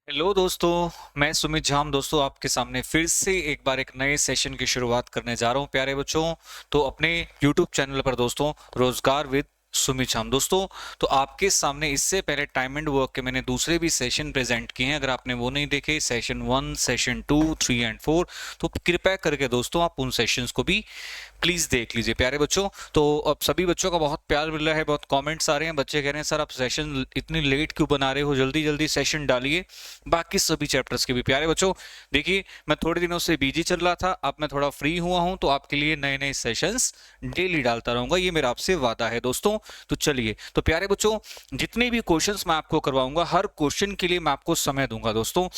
Hello दोस्तों। मैं सुमित झाम दोस्तों आपके सामने फिर से एक बार एक नए सेशन की शुरुआत करने जा रहा हूं प्यारे बच्चों। तो अपने यूट्यूब चैनल पर दोस्तों रोजगार विद सुमित झाम दोस्तों। तो आपके सामने इससे पहले टाइम एंड वर्क के मैंने दूसरे भी सेशन प्रेजेंट किए हैं। अगर आपने वो नहीं देखे सेशन 1 सेशन 2 3 एंड 4 तो कृपया करके दोस्तों आप उन सेशंस को भी प्लीज देख लीजिए प्यारे बच्चों। तो अब सभी बच्चों का बहुत प्यार मिल रहा है, बहुत कमेंट्स आ रहे हैं। बच्चे कह रहे हैं सर आप सेशन इतनी लेट क्यों बना रहे हो, जल्दी जल्दी सेशन डालिए बाकी सभी चैप्टर्स के भी। प्यारे बच्चों देखिए मैं थोड़े दिनों से बिजी चल रहा था, अब मैं थोड़ा फ्री हुआ हूं तो आपके लिए नए नए सेशंस डेली डालता रहूंगा, ये मेरा आपसे वादा है दोस्तों। तो चलिए तो प्यारे बच्चों जितने भी क्वेश्चंस मैं आपको करवाऊंगा हर क्वेश्चन के लिए मैं आपको समय दूंगा दोस्तों,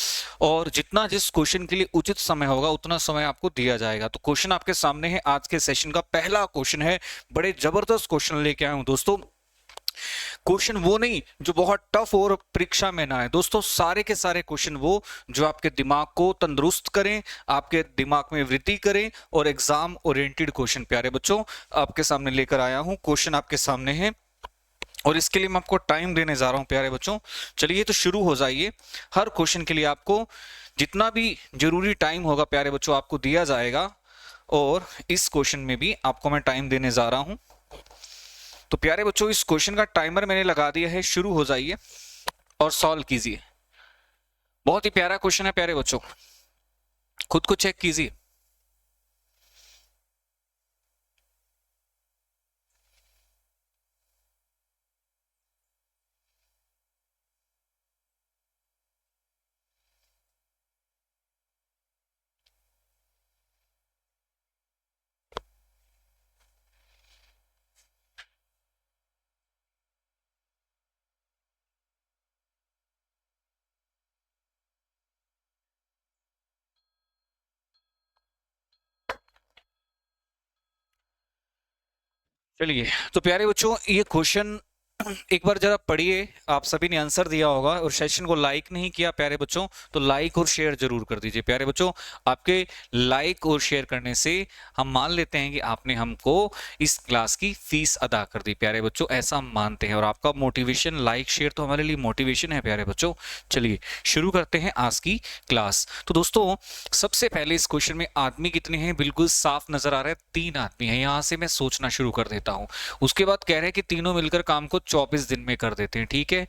और जितना जिस क्वेश्चन के लिए उचित समय होगा उतना समय आपको दिया जाएगा। तो क्वेश्चन आपके सामने है, आज के सेशन का पहला क्वेश्चन है, बड़े जबरदस्त क्वेश्चन लेके आया हूं दोस्तों। क्वेश्चन वो नहीं जो बहुत टफ और परीक्षा में ना है दोस्तों, सारे के सारे क्वेश्चन वो जो आपके दिमाग को तंदुरुस्त करें, आपके दिमाग में वृद्धि करें और एग्जाम ओरिएंटेड क्वेश्चन प्यारे बच्चों आपके सामने लेकर आया हूं। क्वेश्चन आपके सामने है और इसके लिए मैं आपको टाइम देने जा रहा हूं प्यारे बच्चों। चलिए तो शुरू हो जाइए। हर क्वेश्चन के लिए आपको जितना भी जरूरी टाइम होगा प्यारे बच्चों आपको दिया जाएगा, और इस क्वेश्चन में भी आपको मैं टाइम देने जा रहा हूं। तो प्यारे बच्चों इस क्वेश्चन का टाइमर मैंने लगा दिया है, शुरू हो जाइए और सॉल्व कीजिए। बहुत ही प्यारा क्वेश्चन है प्यारे बच्चों, खुद को चेक कीजिए। चलिए तो प्यारे बच्चों ये क्वेश्चन एक बार जरा पढ़िए। आप सभी ने आंसर दिया होगा और सेशन को लाइक नहीं किया प्यारे बच्चों तो लाइक और शेयर जरूर कर दीजिए प्यारे बच्चों। आपके लाइक और शेयर करने से हम मान लेते हैं कि आपने हमको इस क्लास की फीस अदा कर दी प्यारे बच्चों, ऐसा हम मानते हैं। और आपका मोटिवेशन लाइक शेयर तो हमारे लिए मोटिवेशन है प्यारे बच्चों। चलिए शुरू करते हैं आज की क्लास। तो दोस्तों सबसे पहले इस क्वेश्चन में आदमी कितने हैं, बिल्कुल साफ नजर आ रहा है 3 आदमी हैं। यहां से मैं सोचना शुरू कर देता हूं। उसके बाद कह रहे हैं कि तीनों मिलकर काम को 24 दिन में कर देते हैं, ठीक है।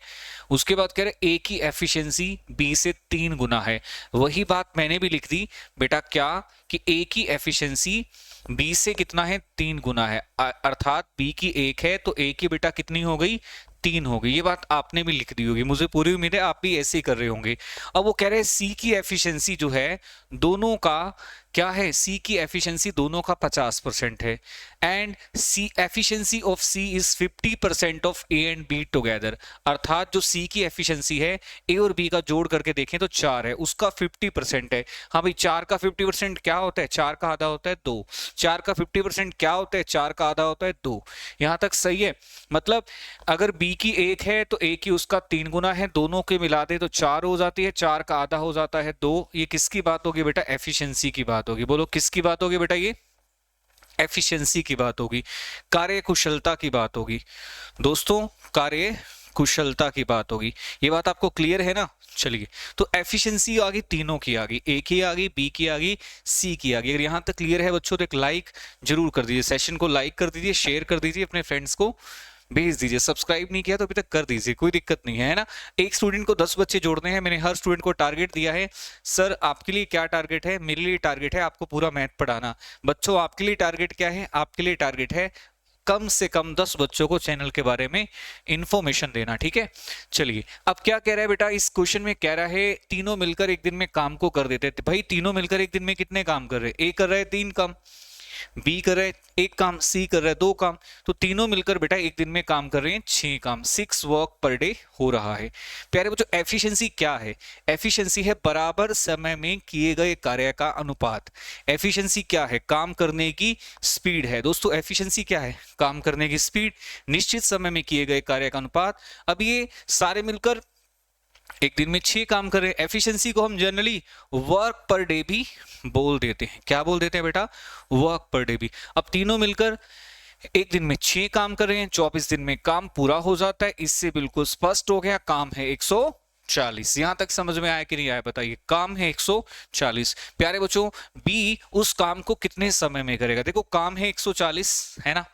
उसके बाद कह रहे ए की एफिशिएंसी बी से 3 गुना है। वही बात मैंने भी लिख दी बेटा, क्या कि ए की एफिशिएंसी बी से कितना है, 3 गुना है। अर्थात बी की 1 है तो ए की बेटा कितनी हो गई, 3 हो गई। ये बात आपने भी लिख दी होगी, मुझे पूरी उम्मीद है आप भी ऐसे ही कर रहे होंगे। अब वो कह रहे हैं सी की एफिशिएंसी जो है दोनों का क्या है, सी की एफिशिएंसी दोनों का 50% है, and C efficiency of C is 50% of A and B together. अर्थात जो सी की एफिशिएंसी है ए और बी का जोड़ करके देखें तो 4 है, उसका 50% है। हाँ भाई 4 का 50% क्या होता है, 4 का आधा होता है 2। 4 का 50% क्या होता है, 4 का आधा होता है 2। यहां तक सही है। मतलब अगर बी की 1 है तो ए की उसका 3 गुना है, दोनों के मिला दे तो 4 हो जाती है, 4 का आधा हो जाता है 2। ये किसकी बात होगी बेटा, एफिशिएंसी की बात होगी। बोलो किसकी बात होगी बेटा, ये एफिशिएंसी की बात होगी, कार्य कुशलता की बात होगी दोस्तों, कार्य कुशलता की बात होगी। ये बात आपको क्लियर है ना। चलिए तो एफिशिएंसी आ गई, तीनों की आ गई, ए की आ गई, बी की आ गई, सी की आ गई। अगर यहां तक क्लियर है बच्चों तो एक लाइक जरूर कर दीजिए, सेशन को लाइक कर दीजिए, शेयर कर दीजिए, अपने फ्रेंड्स को भेज दीजिए। सब्सक्राइब नहीं किया तो अभी तक कर दीजिए, कोई दिक्कत नहीं है ना। एक स्टूडेंट को 10 बच्चे जोड़ने हैं, मैंने हर स्टूडेंट को टारगेट दिया है। सर आपके लिए क्या टारगेट है, मेरे लिए टारगेट है आपको पूरा मैथ पढ़ाना। बच्चों आपके लिए टारगेट क्या है, आपके लिए टारगेट है कम से कम 10 बच्चों को चैनल के बारे में इंफॉर्मेशन देना, ठीक है। चलिए अब क्या कह रहा है बेटा, इस क्वेश्चन में कह रहा है तीनों मिलकर एक दिन में काम को कर देते थे। भाई तीनों मिलकर एक दिन में कितने काम कर रहे हैं, ए कर रहा है 3 काम, बी कर रहा है 1 काम, सी कर रहा है 2 काम, तो तीनों मिलकर बेटा एक दिन में काम कर रहे हैं 6 काम, 6 वर्क पर डे हो रहा है। प्यारे बच्चों एफिशिएंसी क्या है, एफिशिएंसी है बराबर समय में किए गए कार्य का अनुपात। एफिशिएंसी क्या है, काम करने की स्पीड है दोस्तों। एफिशिएंसी क्या है, काम करने की स्पीड, निश्चित समय में किए गए कार्य का अनुपात। अब ये सारे मिलकर एक दिन में 6 काम कर रहे हैं। एफिशिएंसी को हम जनरली वर्क पर डे भी बोल देते हैं। क्या बोल देते हैं बेटा, वर्क पर डे भी। अब तीनों मिलकर एक दिन में 6 काम कर रहे हैं, 24 दिन में काम पूरा हो जाता है। इससे बिल्कुल स्पष्ट हो गया काम है 124 140। यहां तक समझ में आया कि नहीं आया बताइए। काम है 140। प्यारे बच्चों बी उस काम को कितने समय में करेगा? देखो काम है 140 है ना,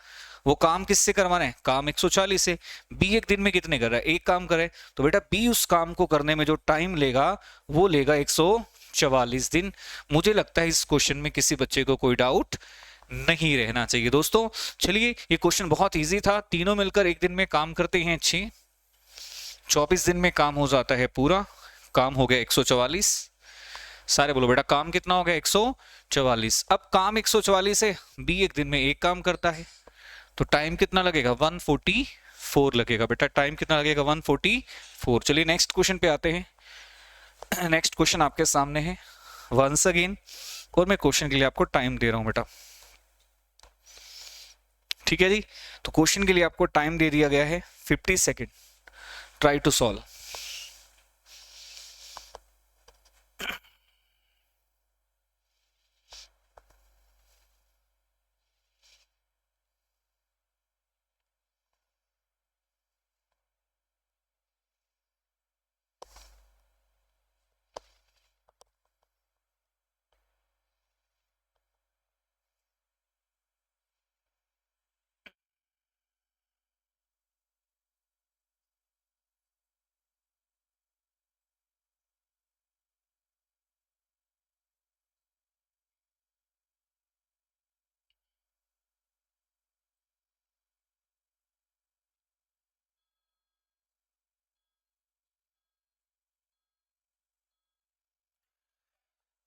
वो काम किससे करवाना है? काम 140 से। बी एक दिन में कितने कर रहा है? एक काम करे, तो बेटा बी उस काम को करने में जो टाइम लेगा वो लेगा 144 दिन। मुझे लगता है इस क्वेश्चन में किसी बच्चे को कोई डाउट नहीं रहना चाहिए दोस्तों। चलिए ये क्वेश्चन बहुत इजी था। तीनों मिलकर एक दिन में काम करते हैं 6, 24 दिन में काम हो जाता है पूरा। काम हो गया 144। सारे बोलो बेटा काम कितना हो गया? 144। अब काम 144 है, बी एक दिन में एक काम करता है, तो टाइम कितना लगेगा? 144 लगेगा बेटा। टाइम कितना लगेगा? 144। चलिए नेक्स्ट क्वेश्चन पे आते हैं। नेक्स्ट क्वेश्चन आपके सामने है वंस अगेन, और मैं क्वेश्चन के लिए आपको टाइम दे रहा हूं बेटा, ठीक है जी। तो क्वेश्चन के लिए आपको टाइम दे दिया गया है 50 सेकेंड। Try to solve.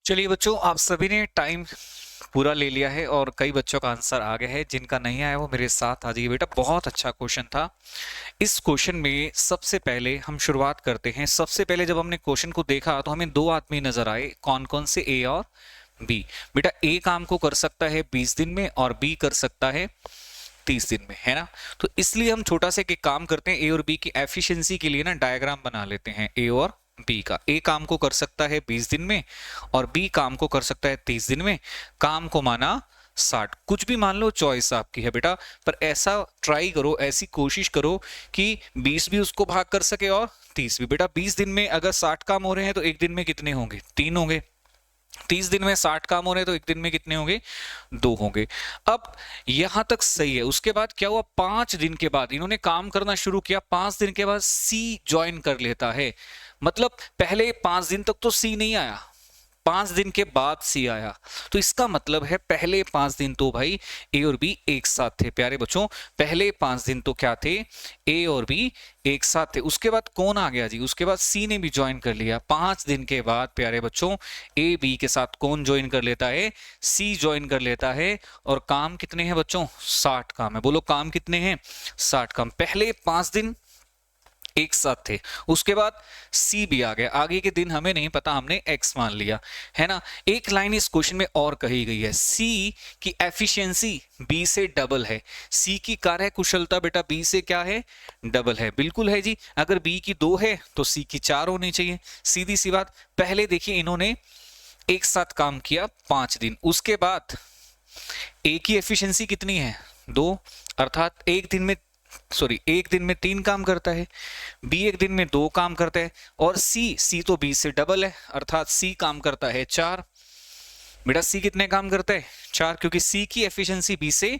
चलिए बच्चों आप सभी ने टाइम पूरा ले लिया है और कई बच्चों का आंसर आ गया है। जिनका नहीं आया वो मेरे साथ आ जाइए बेटा। बहुत अच्छा क्वेश्चन था। इस क्वेश्चन में सबसे पहले हम शुरुआत करते हैं। सबसे पहले जब हमने क्वेश्चन को देखा तो हमें दो आदमी नजर आए। कौन कौन से? ए और बी। बेटा ए काम को कर सकता है 20 दिन में और बी कर सकता है 30 दिन में, है ना। तो इसलिए हम छोटा सा एक काम करते हैं, ए और बी की एफिशिएंसी के लिए ना डायग्राम बना लेते हैं ए और बी का। ए काम को कर सकता है 20 दिन में और बी काम को कर सकता है 30 दिन में। काम को माना 60, कुछ भी मान लो, चॉइस आपकी है बेटा। पर ऐसा ट्राई करो, ऐसी कोशिश करो कि 20 भी उसको भाग कर सके और 30 भी। बेटा 20 दिन में अगर 60 काम हो रहे हैं तो एक दिन में कितने होंगे? 3 होंगे। 30 दिन में 60 काम हो रहे हैं तो एक दिन में कितने होंगे? 2 होंगे। अब यहां तक सही है। उसके बाद क्या हुआ? 5 दिन के बाद इन्होंने काम करना शुरू किया। 5 दिन के बाद सी ज्वाइन कर लेता है। मतलब पहले 5 दिन तक तो सी नहीं आया, 5 दिन के बाद सी आया। तो इसका मतलब है पहले 5 दिन तो भाई ए और बी एक साथ थे। प्यारे बच्चों पहले 5 दिन तो क्या थे? ए और बी एक साथ थे। उसके बाद कौन आ गया जी? उसके बाद सी ने भी ज्वाइन कर लिया। 5 दिन के बाद प्यारे बच्चों ए बी के साथ कौन ज्वाइन कर लेता है? सी ज्वाइन कर लेता है। और काम कितने हैं बच्चों? 60 काम है। बोलो काम कितने हैं? 60 काम। पहले 5 दिन एक साथ थे, उसके बाद सी भी आ गया। आगे के दिन हमें नहीं पता, हमने एक्स मान लिया, है ना। एक लाइन इस क्वेश्चन में और कही गई है, सी की एफिशिएंसी बी से डबल है। सी की कार्य कुशलता बेटा बी से क्या है? डबल है। बिल्कुल है जी। अगर बी की 2 है तो सी की 4 होनी चाहिए। सीधी सी बात। पहले देखिए इन्होंने एक साथ काम किया 5 दिन। उसके बाद ए की एफिशिएंसी कितनी है? 2, अर्थात एक दिन में 3 काम करता है। बी एक दिन में 2 काम करता है। और सी तो बी से डबल है, अर्थात सी काम करता है 4। बेटा सी कितने काम करता है? 4, क्योंकि सी की एफिशिएंसी बी से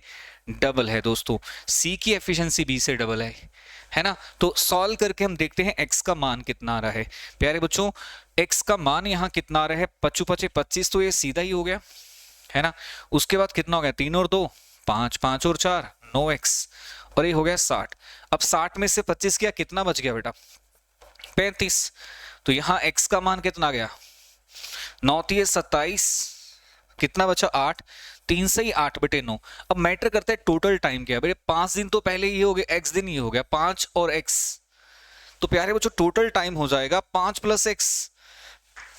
डबल है दोस्तों। सी की एफिशिएंसी बी से डबल है ना। तो सॉल्व करके हम देखते हैं एक्स का मान कितना आ रहा है। प्यारे बच्चों एक्स का मान यहाँ कितना आ रहा है? 5 5 25, तो ये सीधा ही हो गया, है ना। उसके बाद कितना हो गया? 3 और 2 5, 5 और 4 9x, और ये हो गया 60। अब 60 में से 25 किया, कितना बच गया बेटा? 35। तो यहां x का मान कितना आ गया? 9 3 27, कितना बचा? 8। 3 से ही 8 बटे 9। अब मैटर करता है टोटल टाइम क्या है बेटे। 5 दिन तो पहले ये हो गया, x दिन ये हो गया, 5 और x। तो प्यारे बच्चों टोटल टाइम हो जाएगा 5 प्लस x।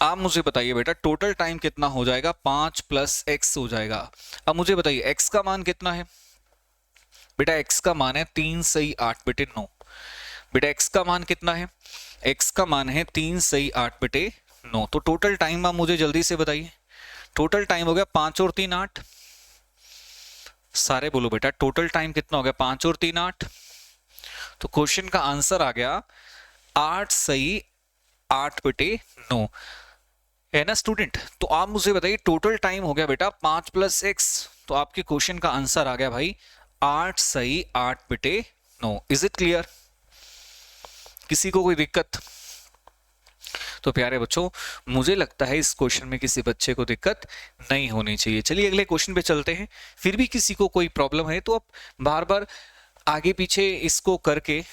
आप मुझे बताइए बेटा टोटल टाइम कितना हो जाएगा? 5 प्लस x हो जाएगा। अब मुझे बताइए x का मान कितना है बेटा? x का मान है 3 से 8 बटे 9। बेटा x का मान कितना है? x का मान है 3 से 8 बटे 9। तो टोटल टाइम आप मुझे जल्दी से बताइए। टोटल टाइम हो गया 5 और 3 8। सारे बोलो बेटा टोटल टाइम कितना हो गया? 5 और 3 8। तो क्वेश्चन का आंसर आ गया 8 सही 8/9 है ना स्टूडेंट। तो आप मुझे बताइए टोटल टाइम हो गया बेटा 5 + x, तो आपके क्वेश्चन का आंसर आ गया भाई 8 सही 8/9। Is it clear? किसी को कोई दिक्कत? तो प्यारे बच्चों मुझे लगता है इस क्वेश्चन में किसी बच्चे को दिक्कत नहीं होनी चाहिए। चलिए अगले क्वेश्चन पे चलते हैं। फिर भी किसी को कोई प्रॉब्लम है तो आप बार बार आगे पीछे इसको करके,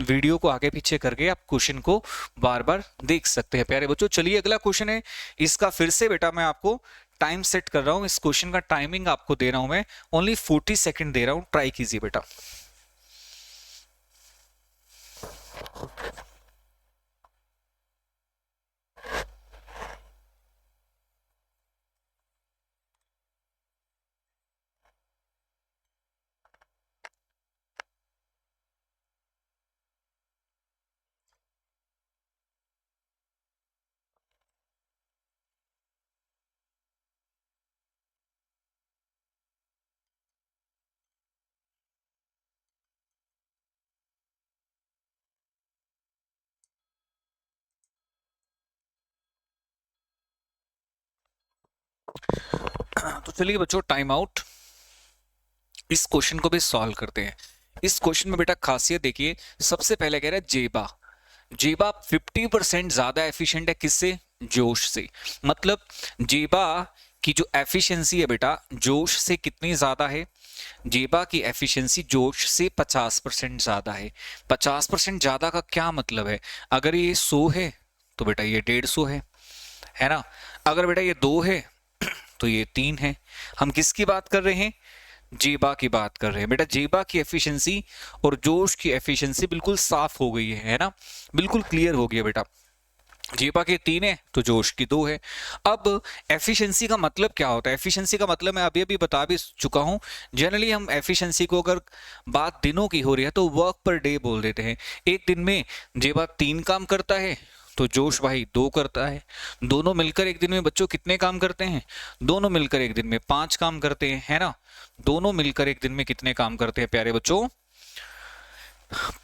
वीडियो को आगे पीछे करके आप क्वेश्चन को बार बार देख सकते हैं प्यारे बच्चों। चलिए अगला क्वेश्चन है, इसका फिर से बेटा मैं आपको टाइम सेट कर रहा हूं। इस क्वेश्चन का टाइमिंग आपको दे रहा हूं मैं, ओनली 40 सेकंड दे रहा हूं, ट्राई कीजिए बेटा। तो चलिए बच्चों टाइम आउट, इस क्वेश्चन को भी सॉल्व करते हैं। इस क्वेश्चन में बेटा खासियत देखिए, सबसे पहले कह रहा है जेबा। जेबा 50% ज्यादा एफिशिएंट है किससे? जोश से। मतलब जेबा की जो एफिशिएंसी है बेटा जोश से कितनी ज्यादा है? जेबा की एफिशिएंसी जोश से 50% ज्यादा है। 50% ज्यादा का क्या मतलब है? अगर ये 100 है तो बेटा ये 150 है ना। अगर बेटा ये 2 है तो ये 3 है। हम किसकी बात कर रहे हैं? जेबा की बात कर रहे हैं बेटा। जेबा की एफिशिएंसी और जोश की एफिशिएंसी बिल्कुल साफ हो गई है ना, बिल्कुल क्लियर हो गया बेटा। जेबा के 3 है तो जोश की 2 है। अब एफिशिएंसी का मतलब क्या होता है? एफिशिएंसी का मतलब मैं अभी अभी बता भी चुका हूं। जनरली हम एफिशिएंसी को अगर बात दिनों की हो रही है तो वर्क पर डे बोल देते हैं। एक दिन में जेबा 3 काम करता है तो जोश भाई 2 करता है। दोनों मिलकर एक दिन में बच्चों कितने काम करते हैं? दोनों मिलकर एक दिन में 5 काम करते हैं, है ना। दोनों मिलकर एक दिन में कितने काम करते हैं प्यारे बच्चों?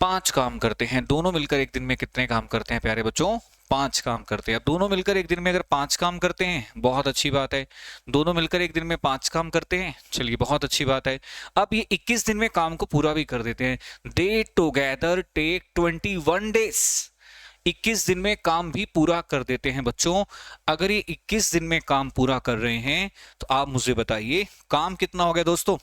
5 काम करते हैं। दोनों मिलकर एक दिन में कितने काम करते हैं प्यारे बच्चों? 5 काम करते हैं। अब दोनों मिलकर एक दिन में अगर 5 काम करते हैं, बहुत अच्छी बात है। दोनों मिलकर एक दिन में 5 काम करते हैं, चलिए बहुत अच्छी बात है। अब ये 21 दिन में काम को पूरा भी कर देते हैं। दे टुगेदर टेक 21 डेज। 21 दिन में काम भी पूरा कर देते हैं बच्चों। अगर ये 21 दिन में काम पूरा कर रहे हैं तो आप मुझे बताइए काम कितना हो गया दोस्तों?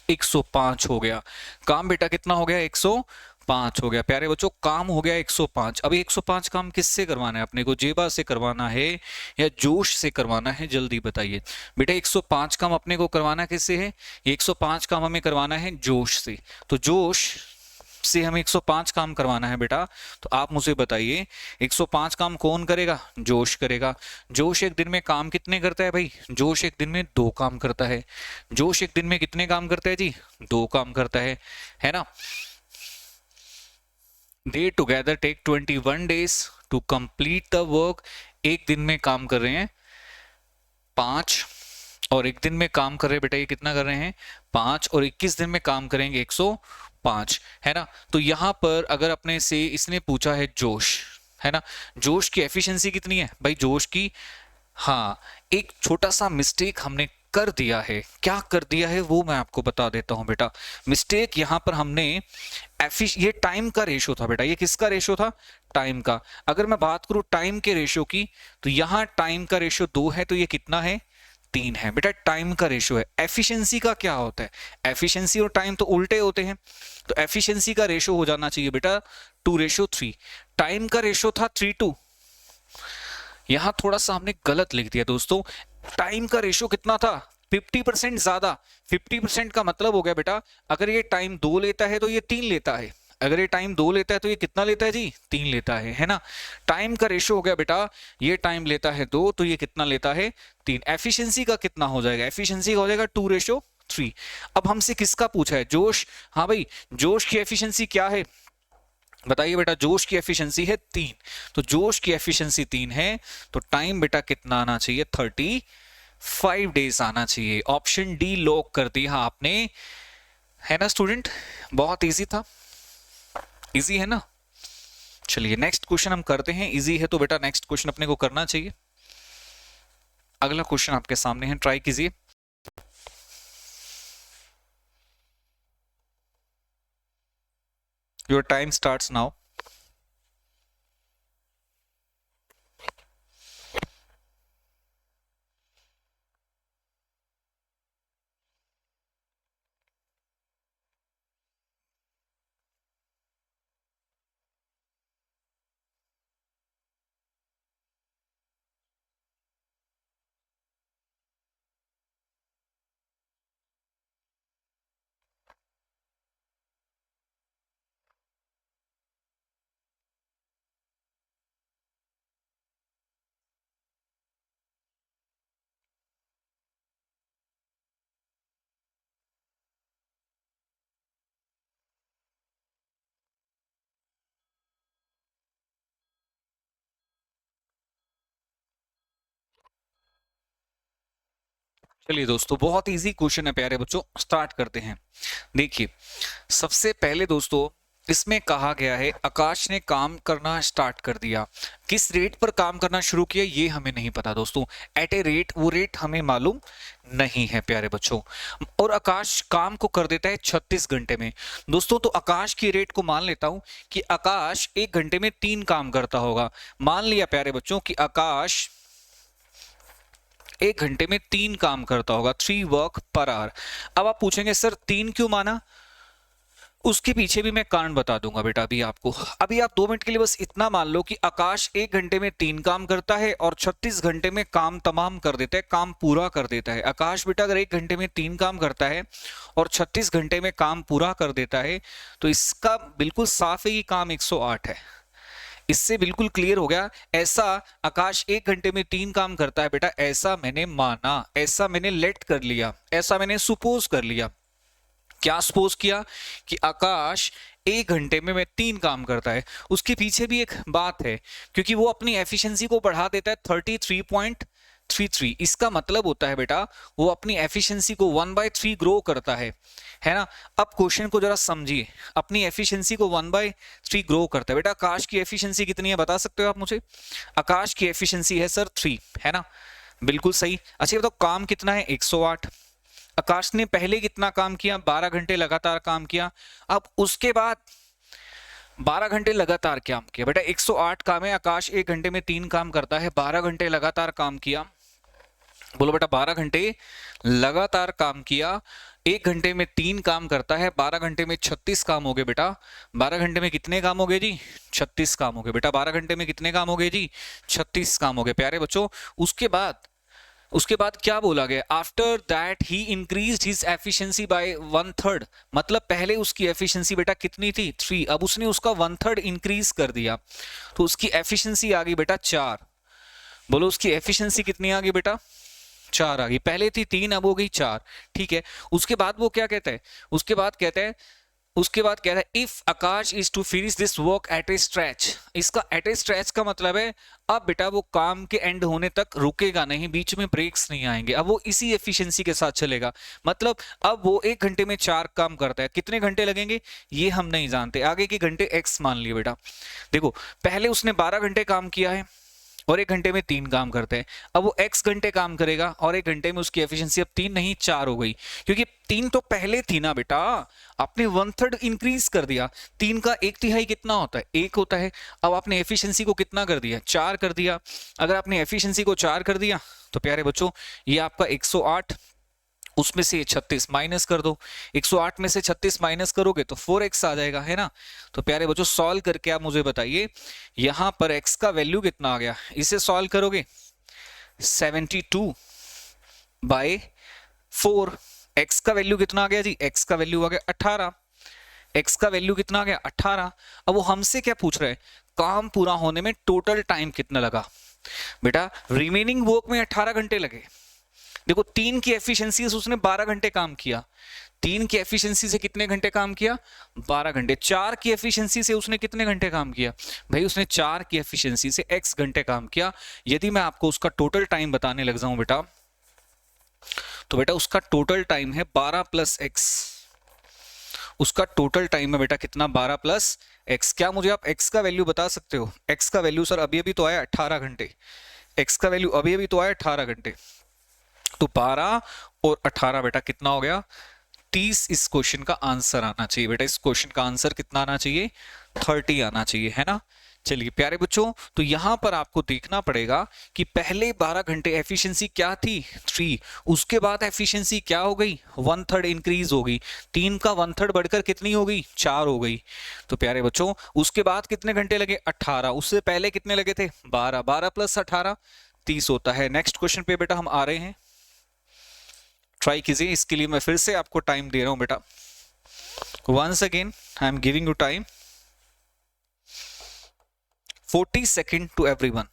105 हो गया। काम बेटा कितना हो गया? 105 हो गया प्यारे बच्चों। काम हो गया 105। अभी 105 काम किससे करवाना है अपने को? जेबा से करवाना है या जोश से करवाना है? जल्दी बताइए बेटा। 105 काम अपने को करवाना किससे है? ये 105 काम हमें करवाना है जोश से। तो जोश से हमें 105 काम करवाना है बेटा। तो आप मुझे बताइए 105 काम कौन करेगा? जोश करेगा। जोश एक दिन में काम कितने करता है भाई? जोश एक दिन में 2 काम करता है। जोश एक दिन में कितने काम करता है जी? 2 काम करता है ना। They together take 21 days to complete the work. एक दिन में काम कर रहे हैं 5 और एक दिन में काम कर रहे हैं बेटा, ये कितना कर रहे हैं? 5 और 21 दिन में काम करेंगे 105, है ना। तो यहां पर अगर अपने से इसने पूछा है जोश, है ना, जोश की एफिशिएंसी कितनी है भाई? जोश की, हाँ, एक छोटा सा मिस्टेक हमने कर दिया है। क्या कर दिया है वो मैं आपको बता देता हूं बेटा। मिस्टेक यहां पर हमने ये टाइम का रेशो था बेटा। ये किसका रेशो था? टाइम का। अगर मैं बात करूं टाइम के रेशो की तो यहां टाइम का रेशो 2 है तो ये कितना है? 3 है बेटा। टाइम का रेशो है। एफिशिएंसी का क्या होता है? एफिशिएंसी और टाइम तो उल्टे होते हैं। तो एफिशिएंसी का रेशो हो जाना चाहिए बेटा 2:3। टाइम का रेशो था 3:2। यहां थोड़ा सा हमने गलत लिख दिया दोस्तों। टाइम का रेशो कितना था? 50% ज्यादा। 50% का मतलब हो गया बेटा अगर ये टाइम 2 लेता है तो ये 3 लेता है। अगर ये टाइम 2 लेता है तो ये कितना लेता है जी? 3 लेता है ना। टाइम का रेशो हो गया बेटा, ये टाइम लेता है 2 तो ये कितना लेता है? 3। एफिशिएंसी का कितना हो जाएगा? एफिशिएंसी का हो जाएगा 2:3। अब हमसे किसका पूछा है? जोश। हाँ भाई, जोश की एफिशिएंसी क्या है बताइए बेटा? जोश की एफिशिएंसी है 3। तो जोश की एफिशिएंसी 3 है तो टाइम बेटा कितना आना चाहिए? 35 डेज आना चाहिए। ऑप्शन डी लॉक कर दिया आपने, है ना स्टूडेंट। बहुत इजी था, इजी है ना। चलिए नेक्स्ट क्वेश्चन हम करते हैं, इजी है तो बेटा नेक्स्ट क्वेश्चन अपने को करना चाहिए। अगला क्वेश्चन आपके सामने है, ट्राई कीजिए। Your time starts now. चलिए दोस्तों, बहुत इजी क्वेश्चन है प्यारे बच्चों, स्टार्ट करते हैं। देखिए सबसे पहले दोस्तों इसमें कहा गया है आकाश ने काम करना स्टार्ट कर दिया। किस रेट पर काम करना शुरू किया ये हमें नहीं पता दोस्तों, एट ए रेट, वो रेट हमें मालूम नहीं है प्यारे बच्चों। और आकाश काम को कर देता है 36 घंटे में। दोस्तों तो आकाश की रेट को मान लेता हूं कि आकाश 1 घंटे में 3 काम करता होगा। मान लिया प्यारे बच्चों कि आकाश 1 घंटे में 3 काम करता होगा, 3 वर्क पर आवर। अब आप पूछेंगे सर 3 क्यों माना, उसके पीछे भी मैं कारण बता दूंगा बेटा अभी आपको। अभी आप 2 मिनट के लिए बस इतना मान लो कि आकाश 1 घंटे में 3 काम करता है और 36 घंटे में काम तमाम कर देता है, काम पूरा कर देता है। आकाश बेटा अगर 1 घंटे में 3 काम करता है और 36 घंटे में काम पूरा कर देता है तो इसका बिल्कुल साफ है कि काम 108 है। इससे बिल्कुल क्लियर हो गया। ऐसा आकाश 1 घंटे में 3 काम करता है बेटा, ऐसा मैंने माना, ऐसा मैंने लेट कर लिया, ऐसा मैंने सुपोज कर लिया। क्या सपोज किया कि आकाश 1 घंटे में 3 काम करता है। उसके पीछे भी एक बात है, क्योंकि वो अपनी एफिशिएंसी को बढ़ा देता है 33.33। इसका मतलब होता है बेटा वो अपनी एफिशिएंसी को 1/3 ग्रो करता है ना। अब क्वेश्चन को जरा समझिए, अपनी एफिशिएंसी को 1/3 ग्रो करता है। बेटा आकाश की एफिशिएंसी कितनी है बता सकते हो आप मुझे? आकाश की एफिशिएंसी है सर 3, है ना, बिल्कुल सही। अच्छा बताओ काम कितना है? 108। आकाश ने पहले कितना काम किया? 12 घंटे लगातार काम किया। अब उसके बाद 12 घंटे लगातार काम किया। बेटा 108 काम है, आकाश 1 घंटे में 3 काम करता है, 12 घंटे लगातार काम किया। बोलो बेटा 12 घंटे लगातार काम किया, 1 घंटे में 3 काम करता है, 12 घंटे में 36 काम हो गए बेटा। 12 घंटे में कितने काम हो गए जी? 36 काम हो गए बेटा। 12 घंटे में कितने काम हो गए जी? 36 काम हो गए प्यारे बच्चों। उसके बाद क्या बोला गया? After that he increase his efficiency by 1/3। मतलब पहले उसकी एफिशिएंसी बेटा कितनी थी? 3। अब उसने उसका 1/3 इंक्रीज कर दिया तो उसकी एफिशिएंसी आ गई बेटा 4। बोलो उसकी एफिशिएंसी कितनी आ गई बेटा? 4 आ गई। पहले थी 3, अब हो गई 4। ठीक है। उसके बाद वो क्या कहता है? उसके बाद कहता है if Aakash is to finish this work at a stretch. इसका एट ए स्ट्रेच का मतलब है अब बेटा वो काम के एंड होने तक रुकेगा नहीं, बीच में ब्रेक्स नहीं आएंगे, अब वो इसी एफिशिएंसी के साथ चलेगा। मतलब अब वो 1 घंटे में 4 काम करता है, कितने घंटे लगेंगे ये हम नहीं जानते, आगे के घंटे एक्स मान लिए बेटा। देखो पहले उसने 12 घंटे काम किया है और 1 घंटे में 3 काम करते हैं, अब वो x घंटे काम करेगा और 1 घंटे में उसकी एफिशिएंसी अब 3 नहीं 4 हो गई, क्योंकि 3 तो पहले थी ना बेटा, आपने 1/3 इंक्रीज कर दिया। 3 का 1/3 कितना होता है? 1 होता है। अब आपने एफिशिएंसी को कितना कर दिया? 4 कर दिया। अगर आपने एफिशिएंसी को 4 कर दिया तो प्यारे बच्चों ये आपका 108, उसमें से 36 माइनस कर दो। 108 में से 36 माइनस करोगे तो 4x आ जाएगा, है ना। तो प्यारे बच्चों सॉल्व करके आप मुझे बताइए यहां पर x का वैल्यू कितना आ गया। इसे सॉल्व करोगे 72/4। x का वैल्यू कितना आ गया जी? x का वैल्यू आ गया 18। x का वैल्यू कितना आ गया? 18। अब वो हमसे क्या पूछ रहे हैं? काम पूरा होने में टोटल टाइम कितना लगा। बेटा रिमेनिंग वर्क में 18 घंटे लगे। देखो 3 की एफिशिएंसी से उसने 12 घंटे काम किया, 3 की एफिशिएंसी से कितने घंटे काम किया? 12 घंटे। 4 की एफिशिएंसी से उसने कितने घंटे काम किया? भाई उसने 4 की एफिशिएंसी से x घंटे काम किया। यदि मैं आपको उसका टोटल टाइम बताने लग जाऊं बेटा, तो बेटा उसका टोटल टाइम है 12 + x। उसका टोटल टाइम है बेटा कितना, 12 प्लस एक्स। क्या मुझे आप एक्स का वैल्यू बता सकते हो? एक्स का वैल्यू सर अभी अभी तो आया 18 घंटे, एक्स का वैल्यू अभी अभी तो आया 18 घंटे, तो 12 और 18 बेटा कितना हो गया, 30 इस क्वेश्चन का आंसर आना चाहिए बेटा। इस क्वेश्चन का आंसर कितना आना चाहिए, 30 आना चाहिए, है ना। चलिए प्यारे बच्चों, तो यहां पर आपको देखना पड़ेगा कि पहले 12 घंटे एफिशिएंसी क्या थी, 3, उसके बाद एफिशिएंसी क्या हो गई, 1/3 इंक्रीज हो गई, 3 का 1/3 बढ़कर कितनी हो गई, 4 हो गई। तो प्यारे बच्चों उसके बाद कितने घंटे लगे, 18, उससे पहले कितने लगे थे, 12, 12 प्लस 18 30 होता है। नेक्स्ट क्वेश्चन पे बेटा हम आ रहे हैं, ट्राई कीजिए। इसके लिए मैं फिर से आपको टाइम दे रहा हूं बेटा, once again I am giving you time, 40 second to everyone.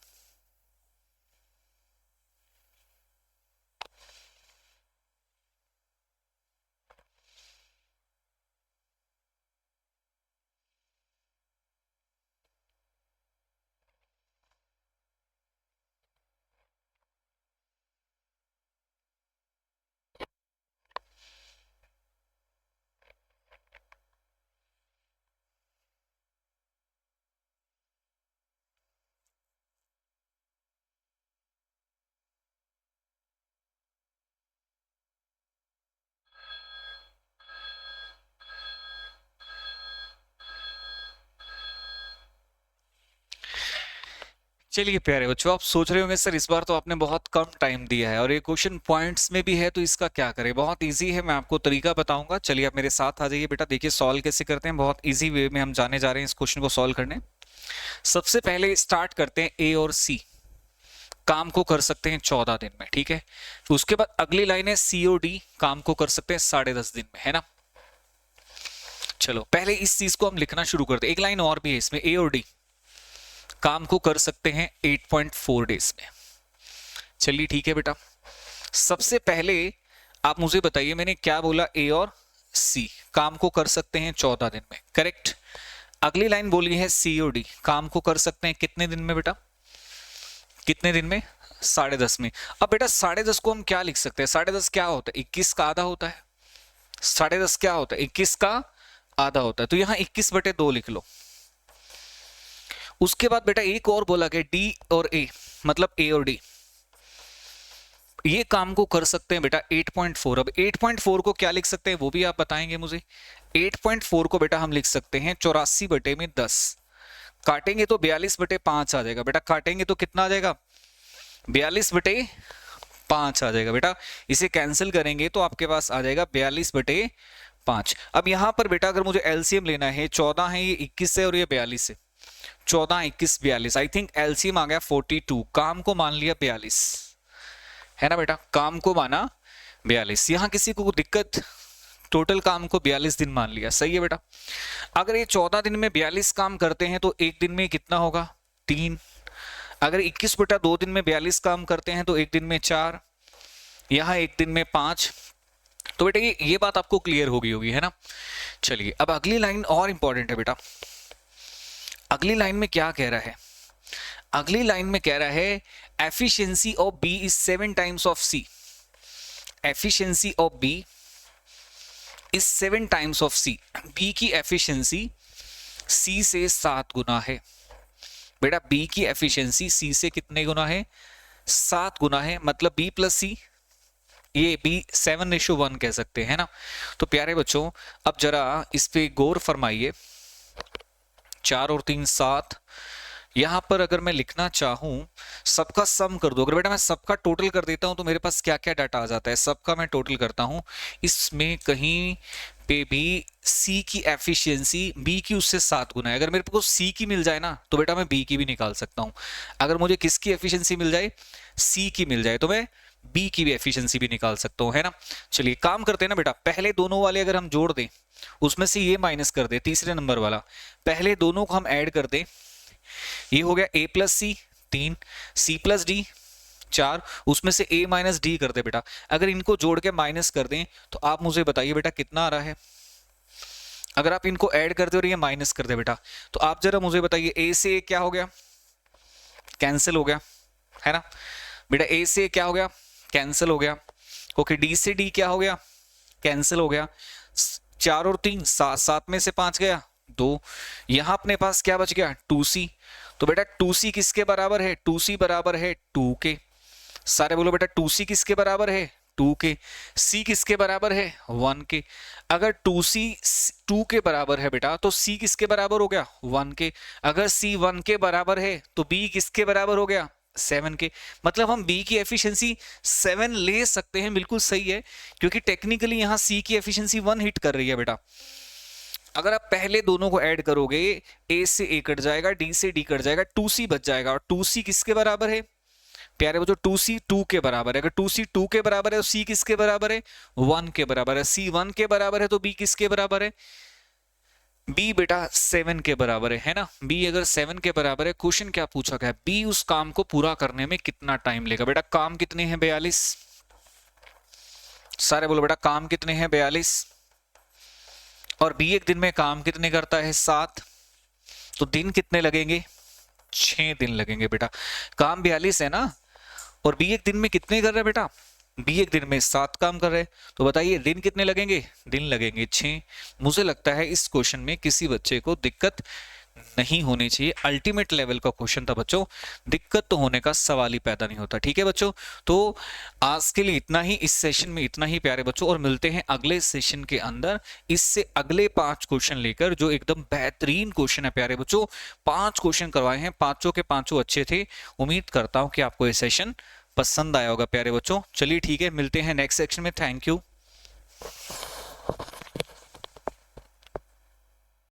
चलिए प्यारे बच्चों, आप सोच रहे होंगे सर इस बार तो आपने बहुत कम टाइम दिया है और ये क्वेश्चन पॉइंट्स में भी है, तो इसका क्या करें। बहुत इजी है, मैं आपको तरीका बताऊंगा। चलिए आप मेरे साथ आ जाइए बेटा, देखिए सॉल्व कैसे करते हैं। बहुत इजी वे में हम जाने जा रहे हैं इस क्वेश्चन को सॉल्व करने। सबसे पहले स्टार्ट करते हैं, ए और सी काम को कर सकते हैं 14 दिन में, ठीक है। उसके बाद अगली लाइन है सी और डी, काम को कर सकते हैं 10.5 दिन में, है ना। चलो पहले इस चीज को हम लिखना शुरू करते हैं। एक लाइन और भी है इसमें, ए और डी काम को कर सकते हैं 8.4 डेज में। चलिए ठीक है बेटा, सबसे पहले आप मुझे बताइए मैंने क्या बोला, ए और सी काम को कर सकते हैं 14 दिन में, करेक्ट। अगली लाइन बोली है सी और डी काम को कर सकते हैं कितने दिन में बेटा, कितने दिन में, 10.5 में। अब बेटा 10.5 को हम क्या लिख सकते हैं, 10.5 क्या होता है, 21 का आधा होता है। 10.5 क्या होता है, 21 का आधा होता है, तो यहां 21/2 लिख लो। उसके बाद बेटा एक और बोला गया, डी और ए, मतलब ए और डी ये काम को कर सकते हैं बेटा 8.4। अब 8.4 को क्या लिख सकते हैं वो भी आप बताएंगे मुझे। 8.4 को बेटा हम लिख सकते हैं 84/10, काटेंगे तो 42/5 आ जाएगा बेटा। काटेंगे तो कितना आ जाएगा, 42/5 आ जाएगा बेटा। इसे कैंसिल करेंगे तो आपके पास आ जाएगा 42/5। अब यहां पर बेटा अगर मुझे एलसीएम लेना है, 14 है, ये 21 है और ये 42 है, 14, 21, 42, आई थिंक एलसीएम आ गया 42, काम को मान लिया 42, है ना बेटा, काम को माना 42। यहां किसी को दिक्कत, टोटल काम को 42 दिन मान लिया, सही है बेटा। अगर ये 14 दिन में 42 काम करते हैं तो एक दिन में कितना होगा, 3। अगर 21/2 दिन में 42 काम करते हैं तो एक दिन में 4, यहां एक दिन में 5। तो बेटा ये बात आपको क्लियर होगी, है ना। चलिए अब अगली लाइन और इंपॉर्टेंट है बेटा। अगली लाइन में क्या कह रहा है, अगली लाइन में कह रहा है efficiency of B is 7 times of C. Efficiency of B is 7 times of C. B की एफिशिएंसी सी से 7 गुना है बेटा। बी की एफिशिएंसी सी से कितने गुना है, 7 गुना है। मतलब बी प्लस सी, ये बी 7:1 कह सकते हैं ना। तो प्यारे बच्चों अब जरा इस पे गौर फरमाइए, 4 और 3 7। यहां पर अगर मैं लिखना चाहूं सबका सम कर दो, अगर बेटा मैं सबका टोटल कर देता हूं तो मेरे पास क्या क्या डाटा आ जाता है, सबका मैं टोटल करता हूं, इसमें कहीं पे भी सी की एफिशिएंसी बी की उससे 7 गुना है। अगर मेरे को सी की मिल जाए ना तो बेटा मैं बी की भी निकाल सकता हूं। अगर मुझे किसकी एफिशिएंसी मिल जाए, सी की मिल जाए, तो मैं बी की भी एफिशिएंसी भी निकाल सकता हूं, है ना। चलिए काम करते हैं ना बेटा, पहले दोनों वाले अगर हम जोड़ दें उसमें से ये माइनस कर दे, तीसरे नंबर वाला, पहले दोनों को हम ऐड कर दें, ये हो गया a plus C 3, c plus D 4, उसमें से a माइनस डी कर दे बेटा। अगर इनको जोड़ के माइनस कर दें तो आप मुझे बताइए बेटा कितना आ रहा है। अगर आप इनको ऐड कर दे और ये माइनस कर दे बेटा, तो आप जरा मुझे बताइए a से क्या हो गया, कैंसिल हो गया, है ना बेटा। a से क्या हो गया, कैंसिल हो गया। ओके, d से d क्या हो गया, कैंसिल हो गया। 4 और 3 7, 7 में से 5 गया 2, यहां अपने पास क्या बच गया 2c। तो बेटा 2c किसके बराबर है, 2c बराबर है 2 के। सारे बोलो बेटा 2c किसके बराबर है 2 के। c किसके बराबर है 1 के। अगर 2c 2 के बराबर है बेटा तो c किसके बराबर हो गया 1 के। अगर c 1 के बराबर है तो b किसके बराबर हो गया 7 के। मतलब हम b की एफिशिएंसी 7 ले सकते हैं, बिल्कुल सही है, क्योंकि टेक्निकली यहां c की एफिशिएंसी 1 हिट कर रही है बेटा। अगर आप पहले दोनों को ऐड करोगे a से a कट जाएगा, d से d कट जाएगा, 2c बच जाएगा। और 2c किसके बराबर है प्यारे बच्चों 2c 2 के बराबर है। अगर 2c 2 के बराबर है तो c किसके बराबर है 1 के बराबर है। c 1 के बराबर है तो b किसके बराबर है, b बेटा 7 के बराबर है ना। b अगर 7 के बराबर है, क्वेश्चन क्या पूछा गया, b उस काम को पूरा करने में कितना टाइम लेगा। बेटा काम कितने हैं 42, सारे बोलो बेटा काम कितने हैं 42। और b एक दिन में काम कितने करता है 7, तो दिन कितने लगेंगे 6 दिन लगेंगे बेटा। काम 42 है ना, और b एक दिन में कितने कर रहे हैं बेटा, b एक दिन में 7 काम कर रहे हैं। तो बताइए दिन कितने लगेंगे, दिन लगेंगे 6। मुझे लगता है इस क्वेश्चन में किसी बच्चे को दिक्कत नहीं होनी चाहिए। अल्टीमेट लेवल का क्वेश्चन था बच्चों, दिक्कत तो होने का सवाल ही पैदा नहीं होता। ठीक है बच्चों, तो आज के लिए इतना ही, इस सेशन में इतना ही प्यारे बच्चों, और मिलते हैं अगले सेशन के अंदर इससे अगले 5 क्वेश्चन लेकर, जो एकदम बेहतरीन क्वेश्चन है प्यारे बच्चों। 5 क्वेश्चन करवाए हैं, पांचों के पांचों अच्छे थे। उम्मीद करता हूं कि आपको ये सेशन पसंद आया होगा प्यारे बच्चों। चलिए ठीक है, मिलते हैं नेक्स्ट सेक्शन में। Thank you.